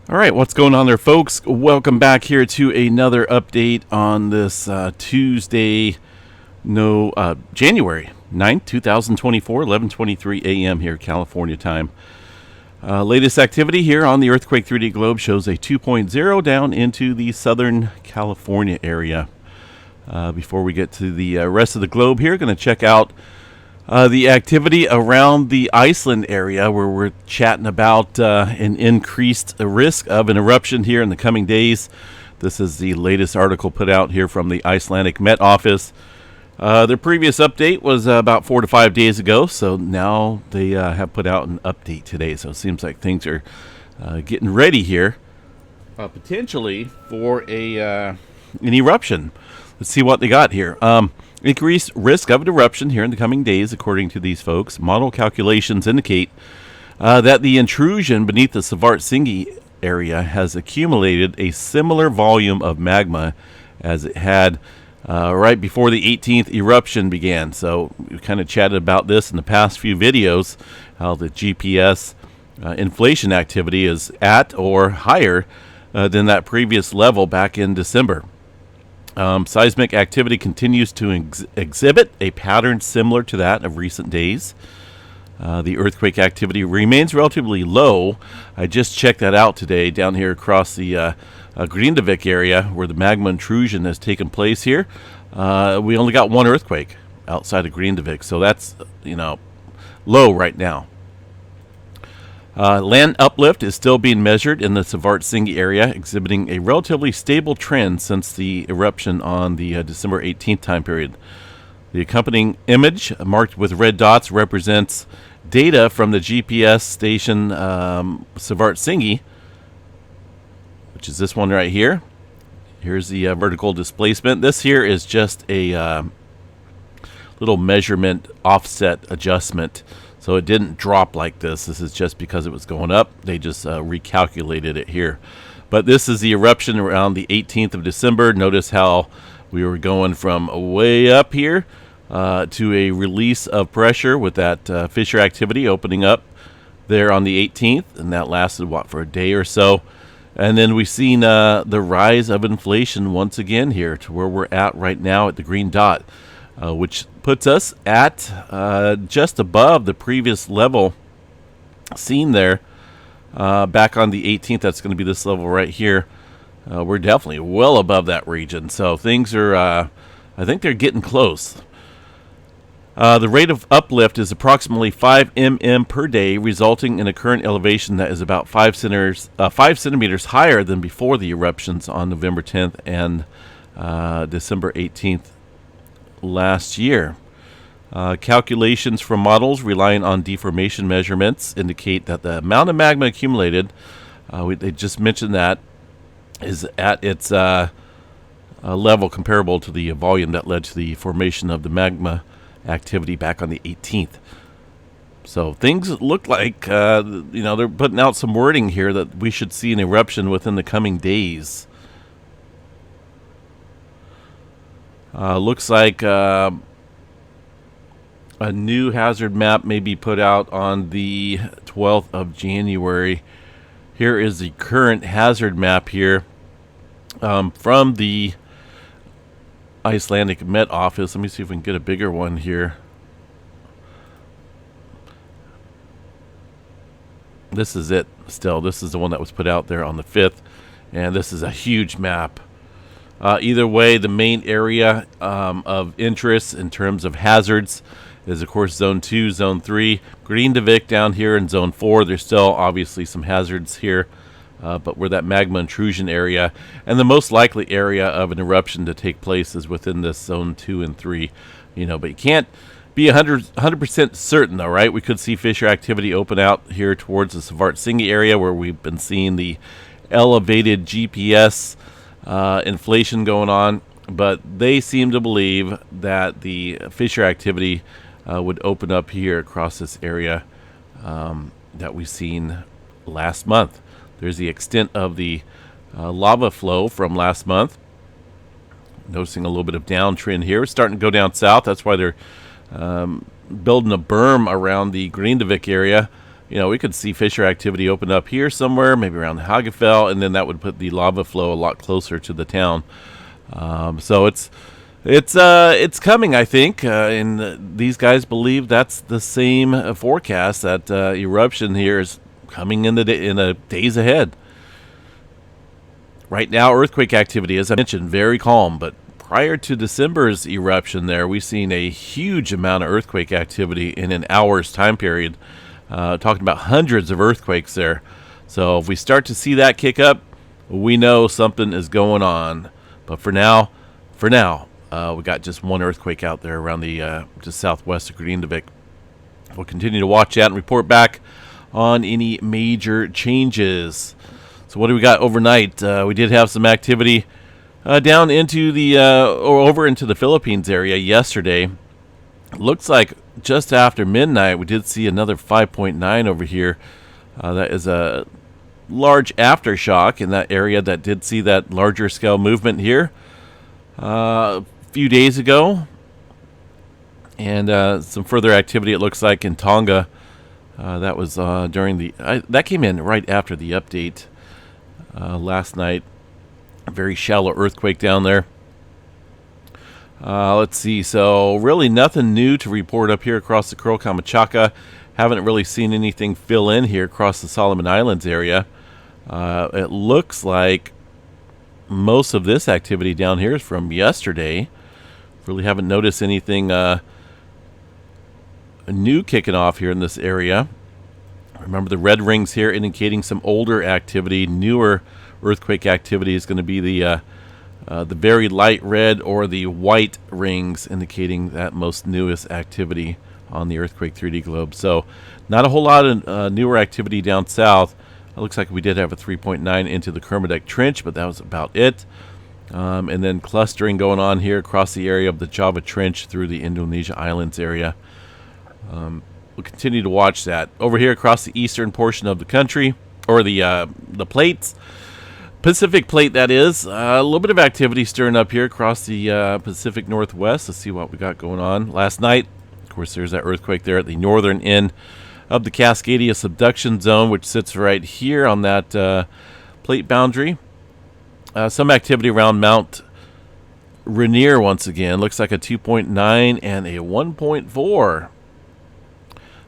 All right, what's going on there, folks? Welcome back here to another update on this Tuesday, January 9th, 2024, 11:23 a.m. here, California time. Latest activity here on the Earthquake 3D Globe shows a 2.0 down into the Southern California area. Before we get to the rest of the globe here, going to check out the activity around the Iceland area, where we're chatting about an increased risk of an eruption here in the coming days. This is the latest article put out here from the Icelandic Met Office. Their previous update was about 4 to 5 days ago, so now they have put out an update today. So it seems like things are getting ready here, potentially for an eruption. Let's see what they got here. Increased risk of an eruption here in the coming days, according to these folks. Model calculations indicate that the intrusion beneath the Svartsengi area has accumulated a similar volume of magma as it had right before the 18th eruption began. So we kind of chatted about this in the past few videos, how the GPS inflation activity is at or higher than that previous level back in December. Seismic activity continues to exhibit a pattern similar to that of recent days. The earthquake activity remains relatively low. I just checked that out today down here across the Grindavik area where the magma intrusion has taken place here. We only got one earthquake outside of Grindavik, so that's, low right now. Land uplift is still being measured in the Svartsengi area, exhibiting a relatively stable trend since the eruption on the December 18th time period. The accompanying image, marked with red dots, represents data from the GPS station Svartsengi, which is this one right here. Here's the vertical displacement. This here is just a little measurement offset adjustment. So it didn't drop like this. This is just because it was going up. They just recalculated it here. But this is the eruption around the 18th of December. Notice how we were going from way up here to a release of pressure with that fissure activity opening up there on the 18th. And that lasted, for a day or so. And then we've seen the rise of inflation once again here to where we're at right now at the green dot. Which puts us at just above the previous level seen there back on the 18th. That's going to be this level right here. We're definitely well above that region. So things are, I think they're getting close. The rate of uplift is approximately 5 mm per day, resulting in a current elevation that is about 5 centimeters higher than before the eruptions on November 10th and December 18th. Last year. Calculations from models relying on deformation measurements indicate that the amount of magma accumulated, they just mentioned that, is at its level comparable to the volume that led to the formation of the magma activity back on the 18th. So things look like, they're putting out some wording here that we should see an eruption within the coming days. Looks like a new hazard map may be put out on the 12th of January. Here is the current hazard map here from the Icelandic Met Office. Let me see if we can get a bigger one here. This is it still. This is the one that was put out there on the 5th. And this is a huge map. Either way, the main area of interest in terms of hazards is, of course, Zone 2, Zone 3. Grindavik down here in Zone 4. There's still obviously some hazards here, but we're that magma intrusion area. And the most likely area of an eruption to take place is within this Zone 2 and 3. But you can't be 100% certain, though, right? We could see fissure activity open out here towards the Svartsengi area where we've been seeing the elevated GPS inflation going on, but they seem to believe that the fissure activity would open up here across this area that we've seen last month. There's the extent of the lava flow from last month. Noticing a little bit of downtrend here. It's starting to go down south. That's why they're building a berm around the Grindavik area we could see fissure activity open up here somewhere, maybe around the Hagefell, and then that would put the lava flow a lot closer to the town. So it's coming, I think, and these guys believe that's the same forecast, that eruption here is coming in the days ahead. Right now, earthquake activity, as I mentioned, very calm, but prior to December's eruption there, we've seen a huge amount of earthquake activity in an hour's time period, talking about hundreds of earthquakes there. So if we start to see that kick up, we know something is going on. But for now, we got just one earthquake out there around the just southwest of Grindavik. We'll continue to watch that and report back on any major changes. So what do we got overnight? We did have some activity down into or over into the Philippines area yesterday. Looks like just after midnight we did see another 5.9 over here. That is a large aftershock in that area that did see that larger scale movement here a few days ago. And some further activity, it looks like, in Tonga. That was during that came in right after the update last night. A very shallow earthquake down there. Let's see. So really nothing new to report up here across the Kuril Kamchatka. Haven't really seen anything fill in here across the Solomon Islands area. It looks like most of this activity down here is from yesterday. Really haven't noticed anything new kicking off here in this area. Remember, the red rings here indicating some older activity. Newer earthquake activity is going to be the very light red, or the white rings indicating that most newest activity on the earthquake 3D globe. So not a whole lot of newer activity down south. It looks like we did have a 3.9 into the Kermadec Trench, but that was about it. And then clustering going on here across the area of the Java Trench through the Indonesia Islands area. We'll continue to watch that. Over here across the eastern portion of the country, or the plates, Pacific Plate, that is. A little bit of activity stirring up here across the Pacific Northwest. Let's see what we got going on. Last night, of course, there's that earthquake there at the northern end of the Cascadia subduction zone, which sits right here on that plate boundary. Some activity around Mount Rainier once again. Looks like a 2.9 and a 1.4.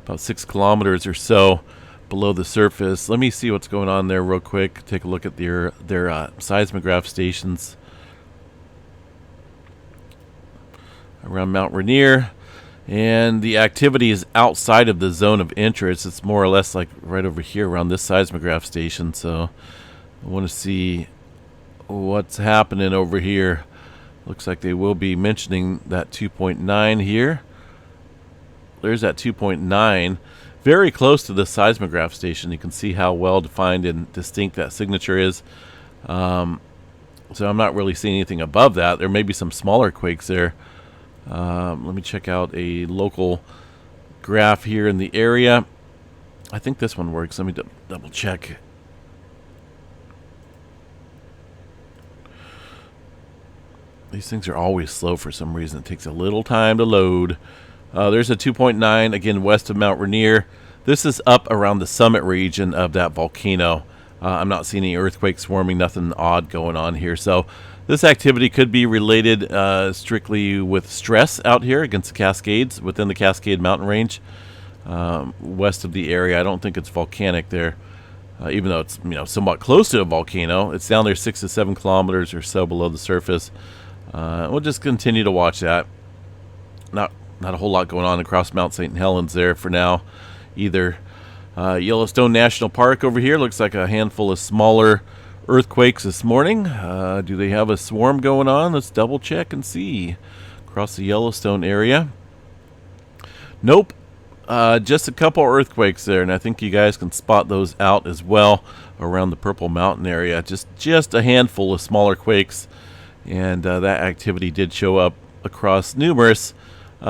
About 6 kilometers or so below the surface. Let me see what's going on there real quick. Take a look at their seismograph stations around Mount Rainier. And the activity is outside of the zone of interest. It's more or less like right over here around this seismograph station. So I want to see what's happening over here. Looks like they will be mentioning that 2.9 here. There's that 2.9. Very close to the seismograph station. You can see how well defined and distinct that signature is. So I'm not really seeing anything above that. There may be some smaller quakes there. Let me check out a local graph here in the area. I think this one works. Let me double check. These things are always slow for some reason. It takes a little time to load. There's a 2.9, again, west of Mount Rainier. This is up around the summit region of that volcano. I'm not seeing any earthquake swarming, nothing odd going on here. So this activity could be related strictly with stress out here against the Cascades, within the Cascade Mountain Range, west of the area. I don't think it's volcanic there, even though it's somewhat close to a volcano. It's down there 6 to 7 kilometers or so below the surface. We'll just continue to watch that. Not a whole lot going on across Mount St. Helens there for now either. Yellowstone National Park over here looks like a handful of smaller earthquakes this morning. Do they have a swarm going on? Let's double check and see. Across the Yellowstone area. Nope. Just a couple earthquakes there, and I think you guys can spot those out as well around the Purple Mountain area. Just a handful of smaller quakes, and that activity did show up across numerous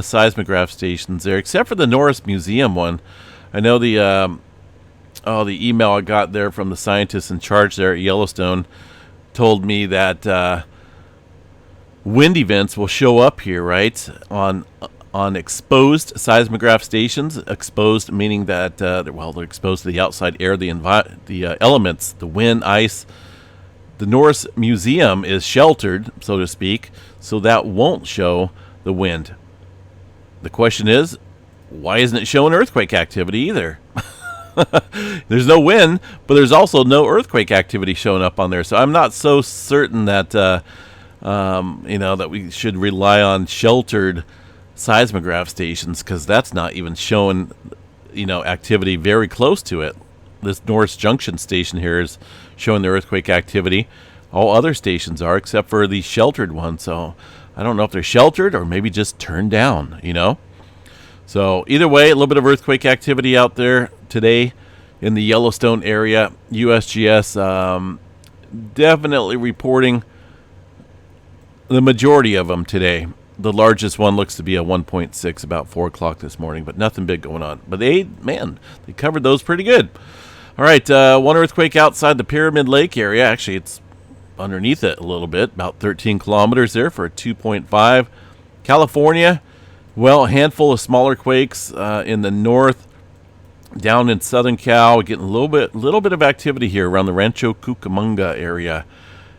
seismograph stations there, except for the Norris Museum one. I know the email I got there from the scientists in charge there at Yellowstone told me that wind events will show up here, right, on on exposed seismograph stations. Exposed meaning that they're exposed to the outside air, the elements, the wind, ice. The Norse Museum is sheltered, so to speak, so that won't show the wind. The question is, why isn't it showing earthquake activity either? There's no wind, but there's also no earthquake activity showing up on there. So I'm not so certain that that we should rely on sheltered seismograph stations, because that's not even showing activity very close to it. This North Junction station here is showing the earthquake activity. All other stations are, except for the sheltered one. So I don't know if they're sheltered or maybe just turned down, So either way, a little bit of earthquake activity out there today in the Yellowstone area. USGS definitely reporting the majority of them today. The largest one looks to be a 1.6 about 4 o'clock this morning, but nothing big going on. But they covered those pretty good. All right, one earthquake outside the Pyramid Lake area. Actually, it's underneath it a little bit, about 13 kilometers there for a 2.5. California, well, a handful of smaller quakes in the north. Down in southern Cal, getting a little bit of activity here around the Rancho Cucamonga area.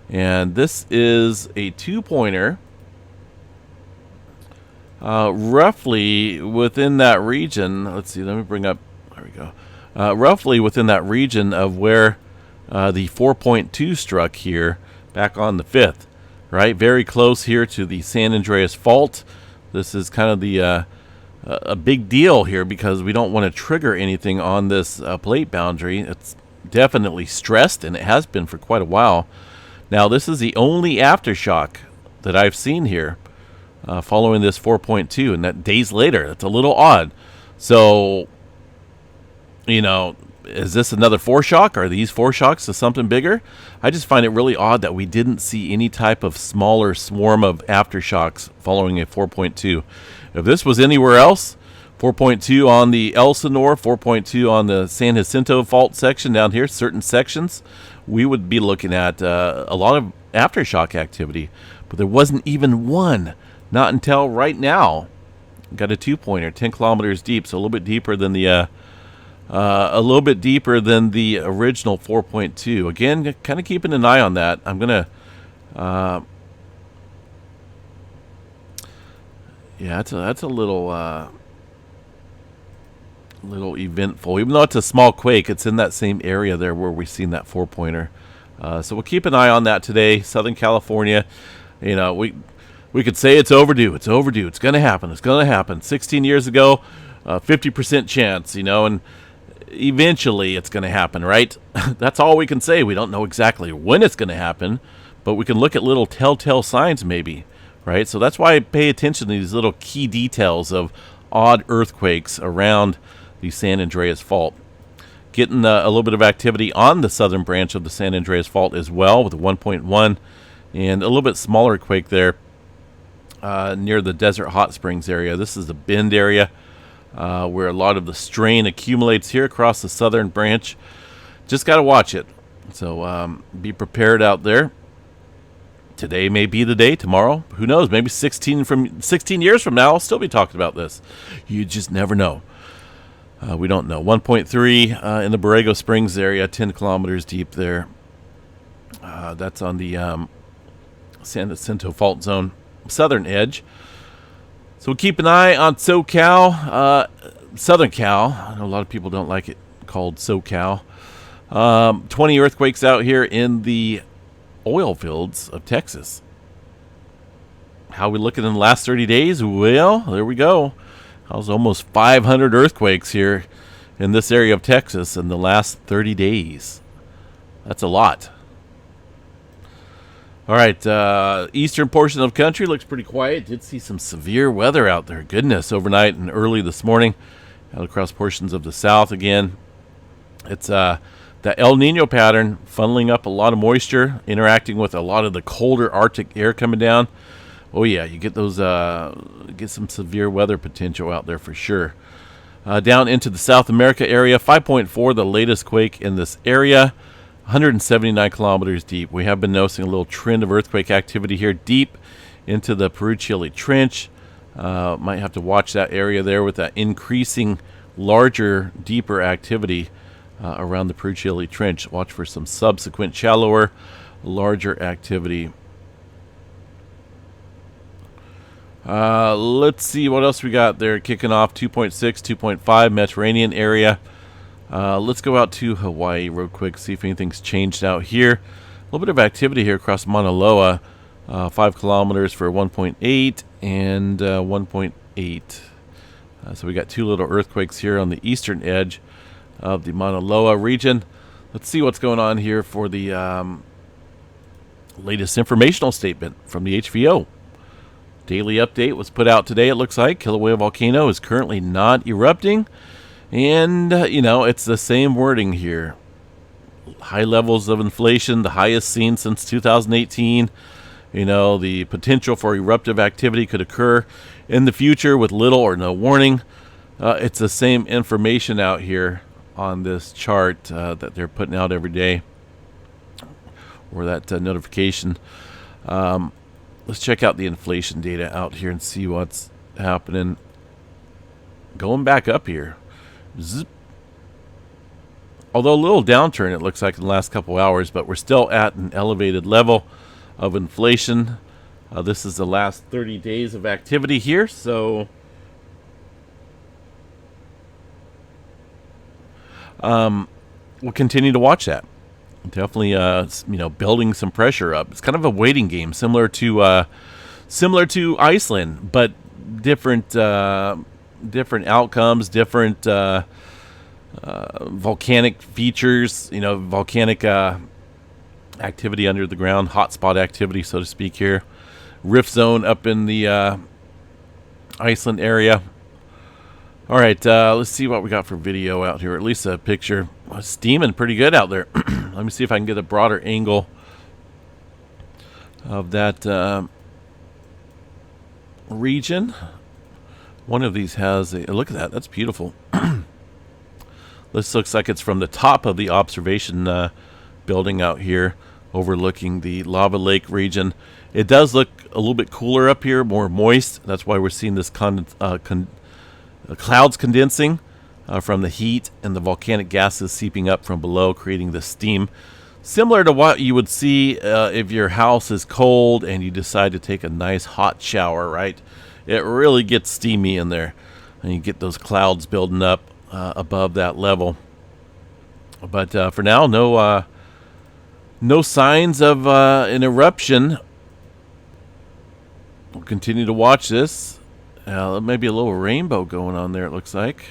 And this is a 2-pointer. Roughly within that region, let's see, let me bring up, there we go. Roughly within that region of where the 4.2 struck here back on the 5th, right? Very close here to the San Andreas Fault. This is kind of the a big deal here because we don't want to trigger anything on this plate boundary. It's definitely stressed, and it has been for quite a while. Now, this is the only aftershock that I've seen here following this 4.2, and that days later. That's a little odd. So, is this another foreshock? Are these foreshocks to something bigger? I just find it really odd that we didn't see any type of smaller swarm of aftershocks following a 4.2. If this was anywhere else, 4.2 on the Elsinore, 4.2 on the San Jacinto Fault section down here, certain sections, we would be looking at a lot of aftershock activity. But there wasn't even one, not until right now. Got a 2-pointer, 10 kilometers deep, so a little bit deeper than the original 4.2. Again, kind of keeping an eye on that. I'm gonna, that's a little eventful. Even though it's a small quake, it's in that same area there where we've seen that 4-pointer. So we'll keep an eye on that today. Southern California, we could say it's overdue. It's overdue. It's going to happen. It's going to happen. 16 years ago, 50% chance, and eventually it's going to happen, right? That's all we can say. We don't know exactly when it's going to happen, but we can look at little telltale signs maybe, right? So that's why I pay attention to these little key details of odd earthquakes around the San Andreas Fault. Getting a little bit of activity on the southern branch of the San Andreas Fault as well with a 1.1 and a little bit smaller quake there near the Desert Hot Springs area. This is the Bend area where a lot of the strain accumulates here across the southern branch. Just got to watch it. So be prepared out there. Today may be the day. Tomorrow, who knows? Maybe 16 years from now, I'll still be talking about this. You just never know. We don't know. 1.3 in the Borrego Springs area, 10 kilometers deep there. That's on the San Jacinto Fault Zone, southern edge. So we'll keep an eye on SoCal, Southern Cal. I know a lot of people don't like it called SoCal. 20 earthquakes out here in the oil fields of Texas. How we looking in the last 30 days? Well, there we go. That was almost 500 earthquakes here in this area of Texas in the last 30 days. That's a lot. All right, eastern portion of the country looks pretty quiet. Did see some severe weather out there. Goodness, overnight and early this morning. Out across portions of the south again. It's that El Nino pattern funneling up a lot of moisture, interacting with a lot of the colder Arctic air coming down. Oh yeah, you get those, get some severe weather potential out there for sure. Down into the South America area, 5.4, the latest quake in this area, 179 kilometers deep. We have been noticing a little trend of earthquake activity here deep into the Peru-Chile Trench. Might have to watch that area there with that increasing larger, deeper activity around the Peru-Chile Trench. Watch for some subsequent shallower, larger activity. Let's see what else we got there. Kicking off 2.6, 2.5 Mediterranean area. Let's go out to Hawaii real quick, see if anything's changed out here. A little bit of activity here across Mauna Loa. 5 kilometers for 1.8 and 1.8. So we got 2 little earthquakes here on the eastern edge of the Mauna Loa region. Let's see what's going on here for the latest informational statement from the HVO. Daily update was put out today, it looks like. Kilauea Volcano is currently not erupting. And, it's the same wording here. High levels of inflation, the highest seen since 2018. The potential for eruptive activity could occur in the future with little or no warning. It's the same information out here on this chart that they're putting out every day, or that notification. Let's check out the inflation data out here and see what's happening. Going back up here. Zip. Although a little downturn, it looks like, in the last couple hours, but we're still at an elevated level of inflation. This is the last 30 days of activity here, so we'll continue to watch that. Definitely, building some pressure up. It's kind of a waiting game, similar to Iceland, but different outcomes, different volcanic features. Volcanic activity under the ground, hotspot activity, so to speak. Here, rift zone up in the Iceland area. All right, let's see what we got for video out here. At least a picture. Steaming pretty good out there. Let me see if I can get a broader angle of that region. One of these has a look at that. That's beautiful. This looks like it's from the top of the observation building out here, overlooking the lava lake region. It does look a little bit cooler up here, more moist. That's why we're seeing this clouds condensing from the heat and the volcanic gases seeping up from below, creating the steam. Similar to what you would see if your house is cold and you decide to take a nice hot shower, right? It really gets steamy in there, and you get those clouds building up above that level. But for now, no signs of an eruption. We'll continue to watch this. Maybe a little rainbow going on there, it looks like.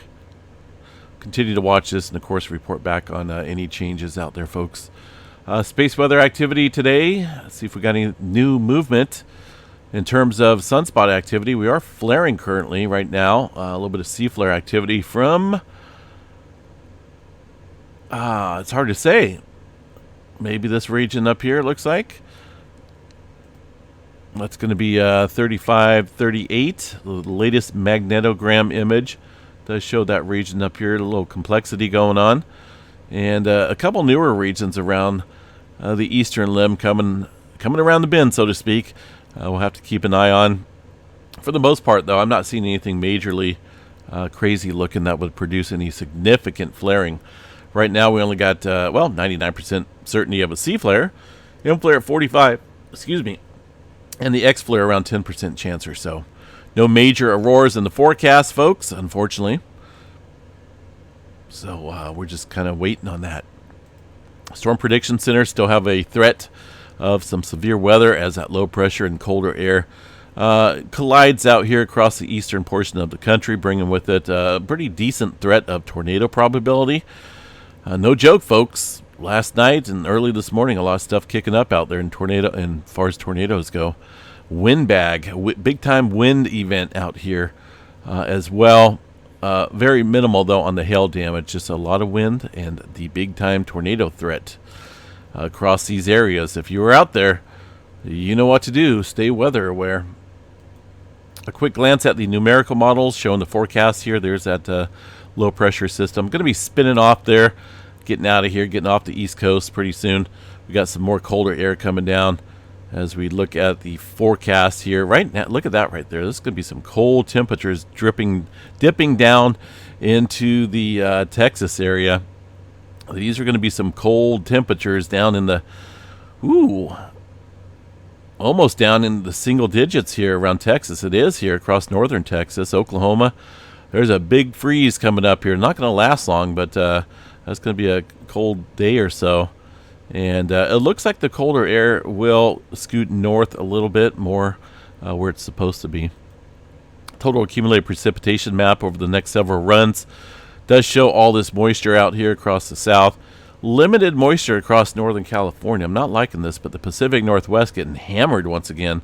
Continue to watch this and, of course, report back on any changes out there, folks. Space weather activity today. Let's see if we got any new movement in terms of sunspot activity. We are flaring currently right now. A little bit of sea flare activity from... it's hard to say. Maybe this region up here, it looks like. That's going to be 35, 38. The latest magnetogram image does show that region up here. A little complexity going on. And a couple newer regions around the eastern limb coming around the bend, so to speak. We'll have to keep an eye on. For the most part, though, I'm not seeing anything majorly crazy looking that would produce any significant flaring. Right now, we only got, 99% certainty of a C flare. M flare at 45, and the X flare around 10% chance or so. No major auroras in the forecast, folks, unfortunately. So we're just kind of waiting on that. Storm Prediction Center still have a threat of some severe weather as that low pressure and colder air collides out here across the eastern portion of the country, bringing with it a pretty decent threat of tornado probability. No joke, folks. Last night and early this morning, a lot of stuff kicking up out there in as far as tornadoes go. Windbag, big-time wind event out here as well. Very minimal, though, on the hail damage. Just a lot of wind and the big-time tornado threat across these areas. If you were out there, you know what to do. Stay weather aware. A quick glance at the numerical models showing the forecast here. There's that low-pressure system. Going to be spinning off there, getting out of here, getting off the East Coast pretty soon. We got some more colder air coming down as we look at the forecast here. Right now, look at that right there. This is going to be some cold temperatures dipping down into the Texas area. These are going to be some cold temperatures down in the, almost down in the single digits here around Texas. It is here across northern Texas, Oklahoma. There's a big freeze coming up here. Not going to last long, but that's going to be a cold day or so. And it looks like the colder air will scoot north a little bit more where it's supposed to be. Total accumulated precipitation map over the next several runs does show all this moisture out here across the south. Limited moisture across Northern California. I'm not liking this, but the Pacific Northwest getting hammered once again.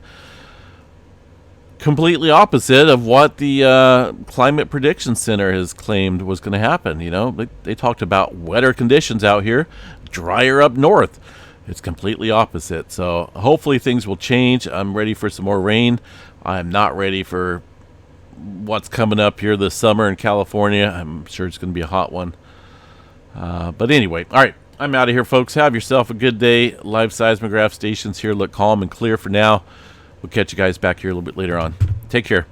Completely opposite of what the Climate Prediction Center has claimed was going to happen. You know, they talked about wetter conditions out here, drier up north. It's completely opposite. So hopefully things will change. I'm ready for some more rain. I'm not ready for what's coming up here this summer in California. I'm sure it's going to be a hot one. But anyway, all right, I'm out of here, folks. Have yourself a good day. Live seismograph stations here look calm and clear for now. We'll catch you guys back here a little bit later on. Take care.